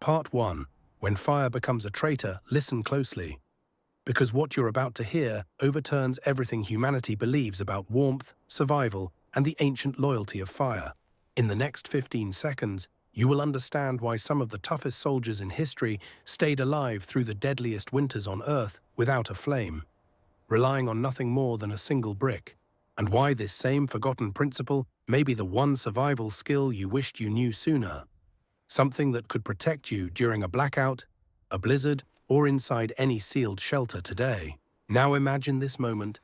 Part 1. When fire becomes a traitor, listen closely. Because what you're about to hear overturns everything humanity believes about warmth, survival, and the ancient loyalty of fire. In the next 15 seconds, you will understand why some of the toughest soldiers in history stayed alive through the deadliest winters on Earth without a flame, relying on nothing more than a single brick, and why this same forgotten principle may be the one survival skill you wished you knew sooner. Something that could protect you during a blackout, a blizzard, or inside any sealed shelter today. Now imagine this moment.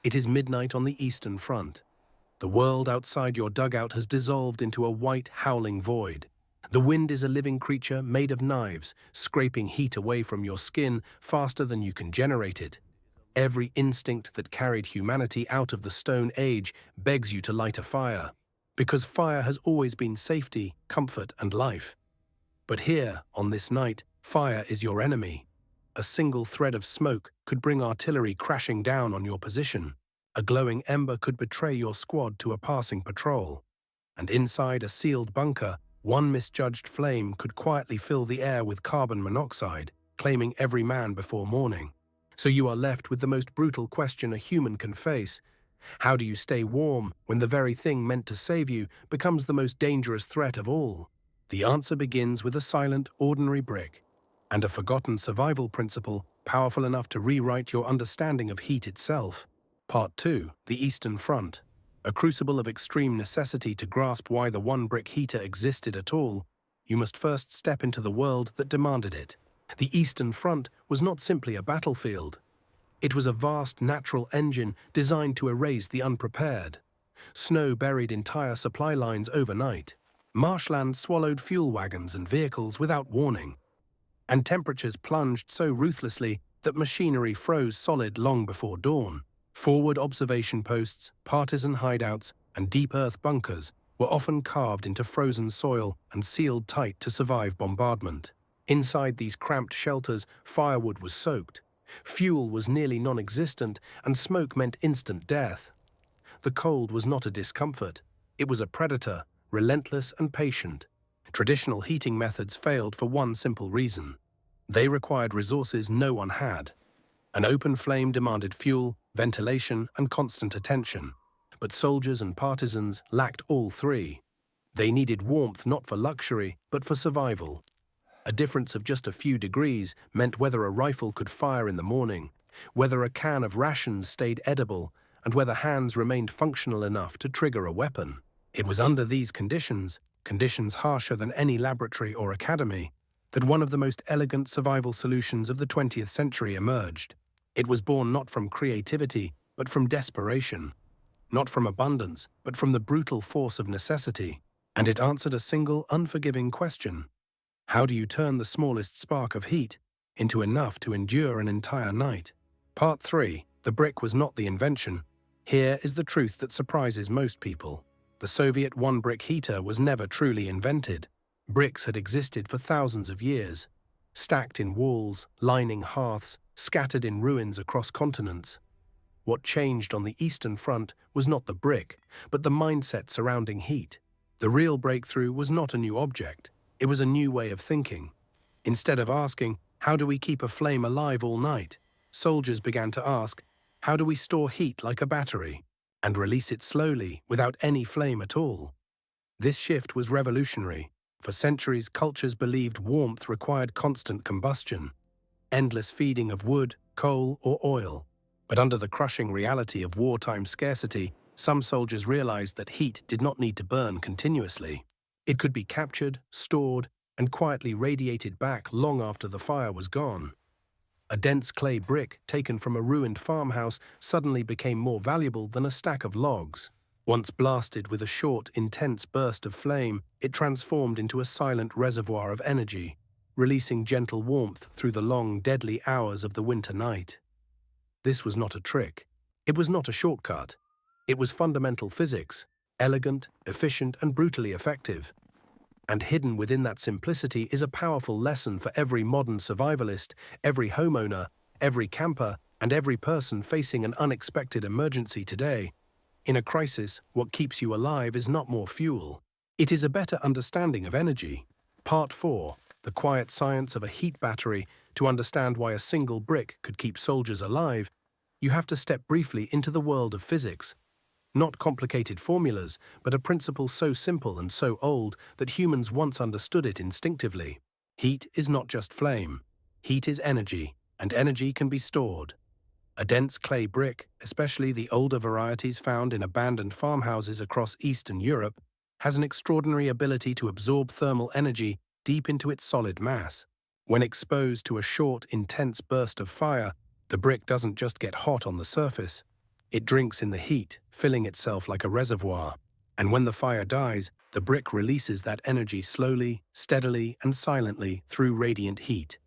It is midnight on the Eastern Front. The world outside your dugout has dissolved into a white, howling void. The wind is a living creature made of knives, scraping heat away from your skin faster than you can generate it. Every instinct that carried humanity out of the Stone Age begs you to light a fire, because fire has always been safety, comfort, and life. But here, on this night, fire is your enemy. A single thread of smoke could bring artillery crashing down on your position. A glowing ember could betray your squad to a passing patrol. And inside a sealed bunker, one misjudged flame could quietly fill the air with carbon monoxide, claiming every man before morning. So you are left with the most brutal question a human can face. How do you stay warm when the very thing meant to save you becomes the most dangerous threat of all? The answer begins with a silent, ordinary brick, and a forgotten survival principle powerful enough to rewrite your understanding of heat itself. Part 2. The Eastern Front. A crucible of extreme necessity. To grasp why the one-brick heater existed at all, you must first step into the world that demanded it. The Eastern Front was not simply a battlefield. It was a vast natural engine designed to erase the unprepared. Snow buried entire supply lines overnight. Marshland swallowed fuel wagons and vehicles without warning. And temperatures plunged so ruthlessly that machinery froze solid long before dawn. Forward observation posts, partisan hideouts, and deep earth bunkers were often carved into frozen soil and sealed tight to survive bombardment. Inside these cramped shelters, firewood was soaked. Fuel was nearly non-existent, and smoke meant instant death. The cold was not a discomfort. It was a predator, relentless and patient. Traditional heating methods failed for one simple reason. They required resources no one had. An open flame demanded fuel, ventilation, and constant attention. But soldiers and partisans lacked all three. They needed warmth not for luxury, but for survival. A difference of just a few degrees meant whether a rifle could fire in the morning, whether a can of rations stayed edible, and whether hands remained functional enough to trigger a weapon. It was under these conditions harsher than any laboratory or academy, that one of the most elegant survival solutions of the 20th century emerged. It was born not from creativity, but from desperation. Not from abundance, but from the brutal force of necessity. And it answered a single, unforgiving question. How do you turn the smallest spark of heat into enough to endure an entire night? Part 3. The brick was not the invention. Here is the truth that surprises most people. The Soviet one-brick heater was never truly invented. Bricks had existed for thousands of years, stacked in walls, lining hearths, scattered in ruins across continents. What changed on the Eastern Front was not the brick, but the mindset surrounding heat. The real breakthrough was not a new object. It was a new way of thinking. Instead of asking, how do we keep a flame alive all night? Soldiers began to ask, how do we store heat like a battery and release it slowly without any flame at all? This shift was revolutionary. For centuries, cultures believed warmth required constant combustion, endless feeding of wood, coal, or oil. But under the crushing reality of wartime scarcity, some soldiers realized that heat did not need to burn continuously. It could be captured, stored, and quietly radiated back long after the fire was gone. A dense clay brick taken from a ruined farmhouse suddenly became more valuable than a stack of logs. Once blasted with a short, intense burst of flame, it transformed into a silent reservoir of energy, releasing gentle warmth through the long, deadly hours of the winter night. This was not a trick. It was not a shortcut. It was fundamental physics, elegant, efficient, and brutally effective. And hidden within that simplicity is a powerful lesson for every modern survivalist, every homeowner, every camper, and every person facing an unexpected emergency today. In a crisis, what keeps you alive is not more fuel. It is a better understanding of energy. Part 4. the quiet science of a heat battery, to understand why a single brick could keep soldiers alive, you have to step briefly into the world of physics. Not complicated formulas, but a principle so simple and so old that humans once understood it instinctively. Heat is not just flame. Heat is energy, and energy can be stored. A dense clay brick, especially the older varieties found in abandoned farmhouses across Eastern Europe, has an extraordinary ability to absorb thermal energy deep into its solid mass. When exposed to a short, intense burst of fire, the brick doesn't just get hot on the surface. It drinks in the heat, filling itself like a reservoir. And when the fire dies, the brick releases that energy slowly, steadily, and silently through radiant heat.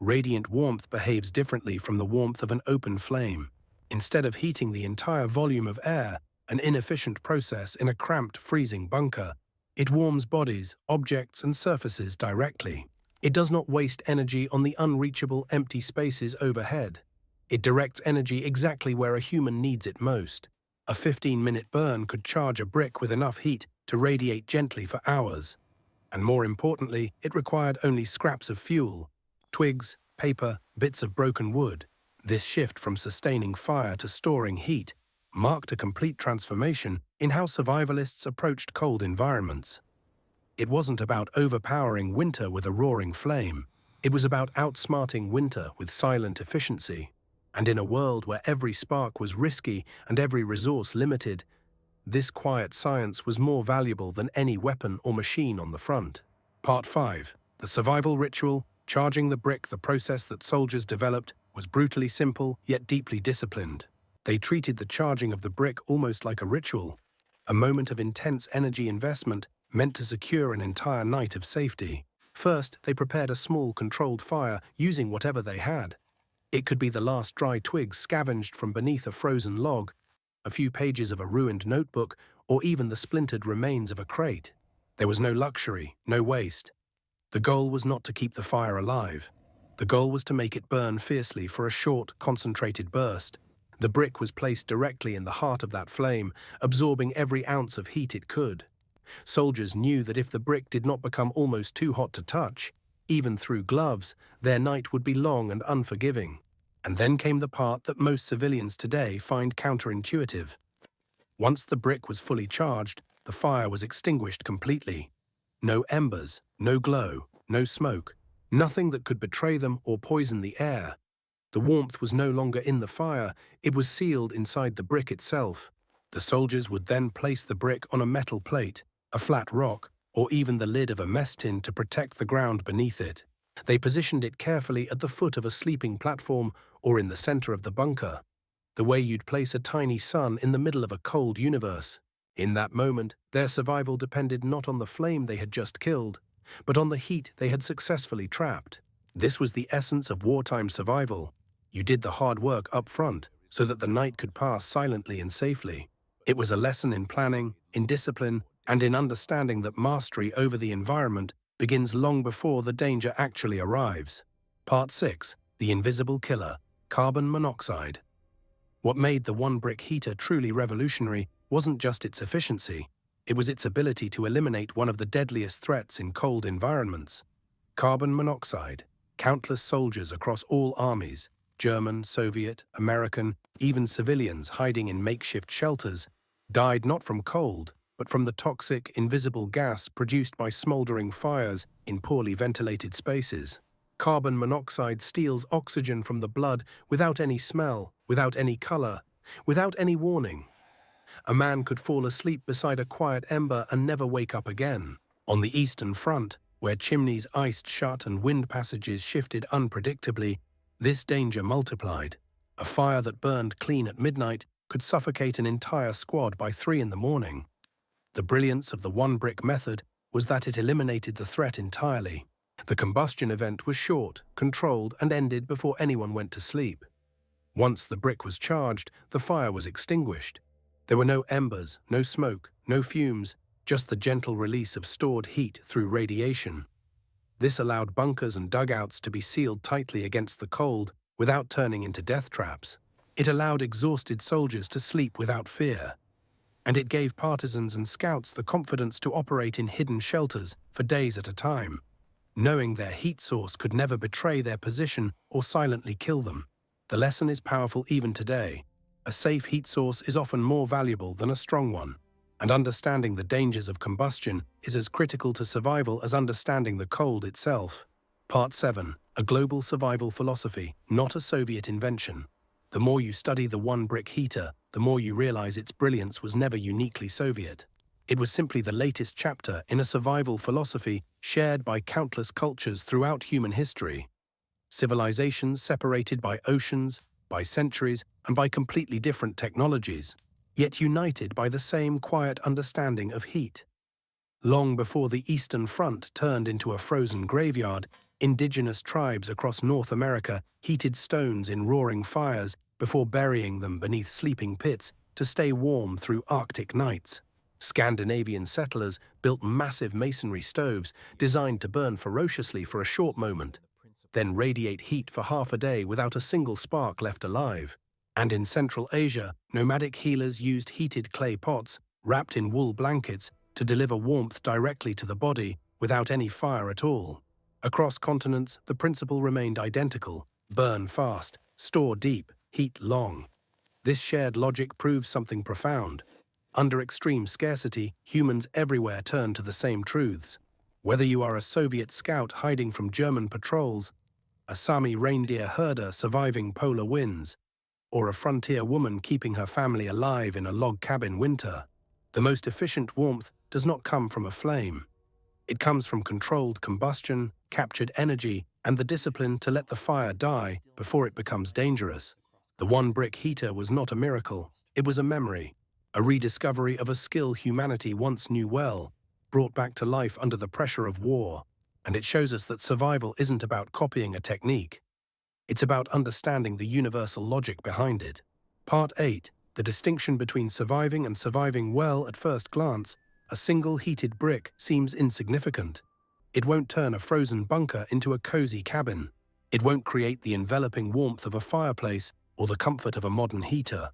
Radiant warmth behaves differently from the warmth of an open flame. Instead of heating the entire volume of air, an inefficient process in a cramped, freezing bunker, it warms bodies, objects, and surfaces directly. It does not waste energy on the unreachable empty spaces overhead. It directs energy exactly where a human needs it most. A 15-minute burn could charge a brick with enough heat to radiate gently for hours. And more importantly, it required only scraps of fuel, twigs, paper, bits of broken wood. This shift from sustaining fire to storing heat marked a complete transformation in how survivalists approached cold environments. It wasn't about overpowering winter with a roaring flame. It was about outsmarting winter with silent efficiency. And in a world where every spark was risky and every resource limited, this quiet science was more valuable than any weapon or machine on the front. Part 5. The survival ritual, charging the brick. The process that soldiers developed was brutally simple yet deeply disciplined. They treated the charging of the brick almost like a ritual, a moment of intense energy investment meant to secure an entire night of safety. First, they prepared a small, controlled fire using whatever they had. It could be the last dry twigs scavenged from beneath a frozen log, a few pages of a ruined notebook, or even the splintered remains of a crate. There was no luxury, no waste. The goal was not to keep the fire alive. The goal was to make it burn fiercely for a short, concentrated burst. The brick was placed directly in the heart of that flame, absorbing every ounce of heat it could. Soldiers knew that if the brick did not become almost too hot to touch, even through gloves, their night would be long and unforgiving. And then came the part that most civilians today find counterintuitive. Once the brick was fully charged, the fire was extinguished completely. No embers, no glow, no smoke, nothing that could betray them or poison the air. The warmth was no longer in the fire, it was sealed inside the brick itself. The soldiers would then place the brick on a metal plate, a flat rock, or even the lid of a mess tin to protect the ground beneath it. They positioned it carefully at the foot of a sleeping platform or in the center of the bunker, the way you'd place a tiny sun in the middle of a cold universe. In that moment, their survival depended not on the flame they had just killed, but on the heat they had successfully trapped. This was the essence of wartime survival. You did the hard work up front so that the night could pass silently and safely. It was a lesson in planning, in discipline, and in understanding that mastery over the environment begins long before the danger actually arrives. Part 6. The Invisible Killer, Carbon Monoxide. What made the one-brick heater truly revolutionary wasn't just its efficiency, it was its ability to eliminate one of the deadliest threats in cold environments. Carbon monoxide. Countless soldiers across all armies, German, Soviet, American, even civilians hiding in makeshift shelters, died not from cold, but from the toxic, invisible gas produced by smoldering fires in poorly ventilated spaces. Carbon monoxide steals oxygen from the blood without any smell, without any color, without any warning. A man could fall asleep beside a quiet ember and never wake up again. On the Eastern Front, where chimneys iced shut and wind passages shifted unpredictably, this danger multiplied. A fire that burned clean at midnight could suffocate an entire squad by 3 in the morning. The brilliance of the one-brick method was that it eliminated the threat entirely. The combustion event was short, controlled, and ended before anyone went to sleep. Once the brick was charged, the fire was extinguished. There were no embers, no smoke, no fumes, just the gentle release of stored heat through radiation. This allowed bunkers and dugouts to be sealed tightly against the cold without turning into death traps. It allowed exhausted soldiers to sleep without fear. And it gave partisans and scouts the confidence to operate in hidden shelters for days at a time. knowing their heat source could never betray their position or silently kill them. The lesson is powerful even today. A safe heat source is often more valuable than a strong one, and understanding the dangers of combustion is as critical to survival as understanding the cold itself. Part 7. A global survival philosophy, not a Soviet invention. The more you study the one-brick heater, the more you realize its brilliance was never uniquely Soviet. It was simply the latest chapter in a survival philosophy shared by countless cultures throughout human history. Civilizations separated by oceans, by centuries, and by completely different technologies, yet united by the same quiet understanding of heat. Long before the Eastern Front turned into a frozen graveyard, indigenous tribes across North America heated stones in roaring fires before burying them beneath sleeping pits to stay warm through Arctic nights. Scandinavian settlers built massive masonry stoves designed to burn ferociously for a short moment, then radiate heat for half a day without a single spark left alive. And in Central Asia, nomadic healers used heated clay pots, wrapped in wool blankets, to deliver warmth directly to the body without any fire at all. Across continents, the principle remained identical: burn fast, store deep, heat long. This shared logic proves something profound. Under extreme scarcity, humans everywhere turn to the same truths. Whether you are a Soviet scout hiding from German patrols, a Sami reindeer herder surviving polar winds, or a frontier woman keeping her family alive in a log cabin winter, the most efficient warmth does not come from a flame. It comes from controlled combustion, captured energy, and the discipline to let the fire die before it becomes dangerous. The one-brick heater was not a miracle, it was a memory, a rediscovery of a skill humanity once knew well, brought back to life under the pressure of war. And it shows us that survival isn't about copying a technique. It's about understanding the universal logic behind it. Part 8. The distinction between surviving and surviving well. At first glance, a single heated brick seems insignificant. It won't turn a frozen bunker into a cozy cabin. It won't create the enveloping warmth of a fireplace or the comfort of a modern heater.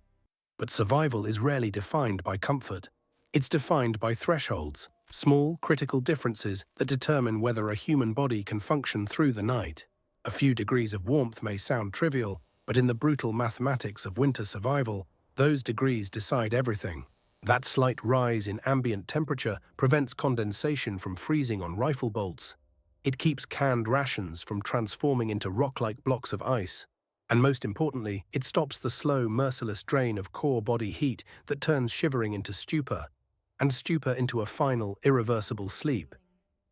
But survival is rarely defined by comfort. It's defined by thresholds, small, critical differences that determine whether a human body can function through the night. A few degrees of warmth may sound trivial, but in the brutal mathematics of winter survival, those degrees decide everything. That slight rise in ambient temperature prevents condensation from freezing on rifle bolts. It keeps canned rations from transforming into rock-like blocks of ice. And most importantly, it stops the slow, merciless drain of core body heat that turns shivering into stupor, and stupor into a final, irreversible sleep.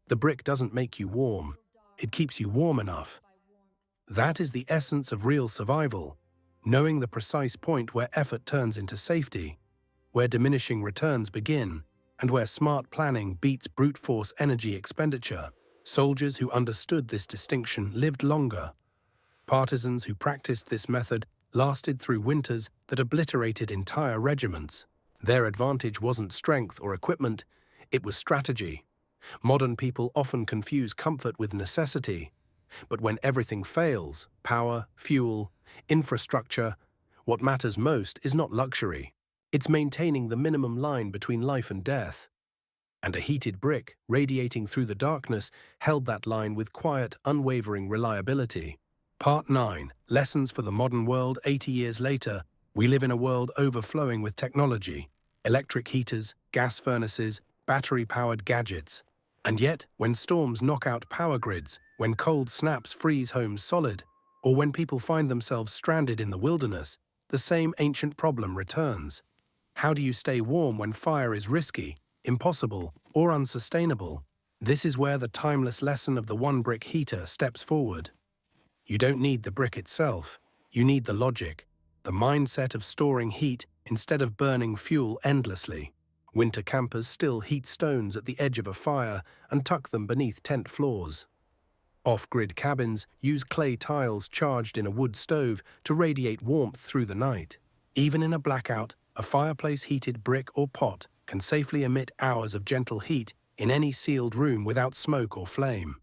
The brick doesn't make you warm. It keeps you warm enough. That is the essence of real survival, knowing the precise point where effort turns into safety, where diminishing returns begin, and where smart planning beats brute force energy expenditure. Soldiers who understood this distinction lived longer. Partisans who practiced this method lasted through winters that obliterated entire regiments. Their advantage wasn't strength or equipment, it was strategy. Modern people often confuse comfort with necessity. But when everything fails, power, fuel, infrastructure, what matters most is not luxury. It's maintaining the minimum line between life and death. And a heated brick, radiating through the darkness, held that line with quiet, unwavering reliability. Part 9. Lessons for the modern world. 80 years later, we live in a world overflowing with technology. Electric heaters, gas furnaces, battery-powered gadgets. And yet, when storms knock out power grids, when cold snaps freeze homes solid, or when people find themselves stranded in the wilderness, the same ancient problem returns. How do you stay warm when fire is risky, impossible, or unsustainable? This is where the timeless lesson of the one-brick heater steps forward. You don't need the brick itself. You need the logic, the mindset of storing heat instead of burning fuel endlessly. Winter campers still heat stones at the edge of a fire and tuck them beneath tent floors. Off-grid cabins use clay tiles charged in a wood stove to radiate warmth through the night. Even in a blackout, a fireplace-heated brick or pot can safely emit hours of gentle heat in any sealed room without smoke or flame.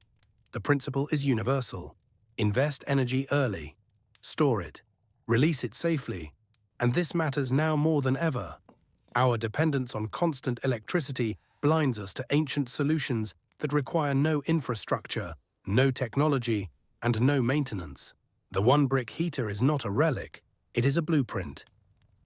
The principle is universal. Invest energy early, store it, release it safely, and this matters now more than ever. Our dependence on constant electricity blinds us to ancient solutions that require no infrastructure, no technology, and no maintenance. The one-brick heater is not a relic, it is a blueprint,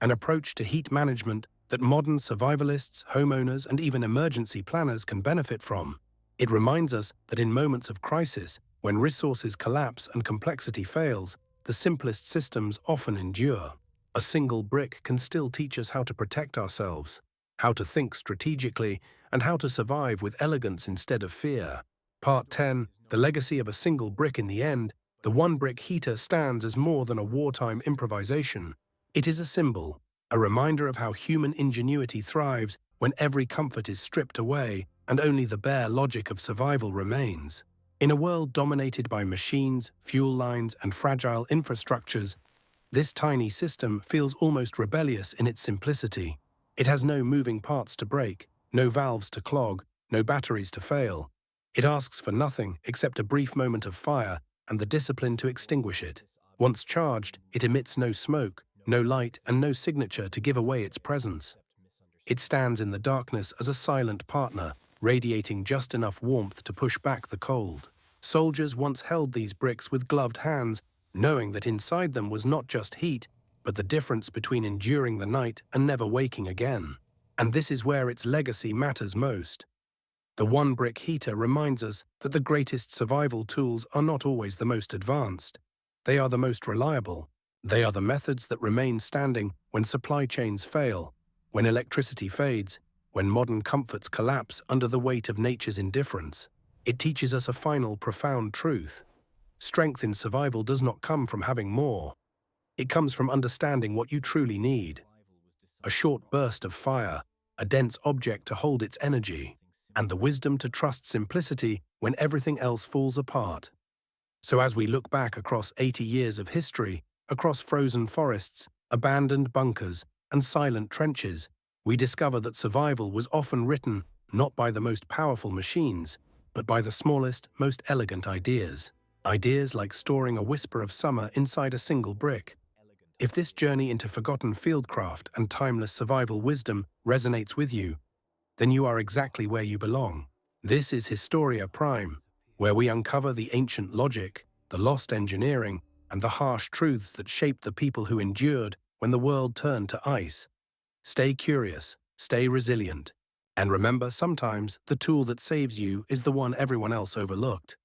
an approach to heat management that modern survivalists, homeowners, and even emergency planners can benefit from. It reminds us that in moments of crisis, when resources collapse and complexity fails, the simplest systems often endure. A single brick can still teach us how to protect ourselves, how to think strategically, and how to survive with elegance instead of fear. Part 10, The Legacy of a Single Brick. In the end, the one-brick heater stands as more than a wartime improvisation. It is a symbol, a reminder of how human ingenuity thrives when every comfort is stripped away and only the bare logic of survival remains. In a world dominated by machines, fuel lines, and fragile infrastructures, this tiny system feels almost rebellious in its simplicity. It has no moving parts to break, no valves to clog, no batteries to fail. It asks for nothing except a brief moment of fire and the discipline to extinguish it. Once charged, it emits no smoke, no light, and no signature to give away its presence. It stands in the darkness as a silent partner, radiating just enough warmth to push back the cold. Soldiers once held these bricks with gloved hands, knowing that inside them was not just heat, but the difference between enduring the night and never waking again. And this is where its legacy matters most. The one-brick heater reminds us that the greatest survival tools are not always the most advanced. They are the most reliable. They are the methods that remain standing when supply chains fail, when electricity fades, when modern comforts collapse under the weight of nature's indifference. It teaches us a final, profound truth. Strength in survival does not come from having more. It comes from understanding what you truly need. A short burst of fire, a dense object to hold its energy, and the wisdom to trust simplicity when everything else falls apart. So as we look back across 80 years of history, across frozen forests, abandoned bunkers, and silent trenches, we discover that survival was often written not by the most powerful machines, but by the smallest, most elegant ideas. Ideas like storing a whisper of summer inside a single brick. If this journey into forgotten fieldcraft and timeless survival wisdom resonates with you, then you are exactly where you belong. This is Historia Prime, where we uncover the ancient logic, the lost engineering, and the harsh truths that shaped the people who endured when the world turned to ice. Stay curious, stay resilient, and remember, sometimes the tool that saves you is the one everyone else overlooked.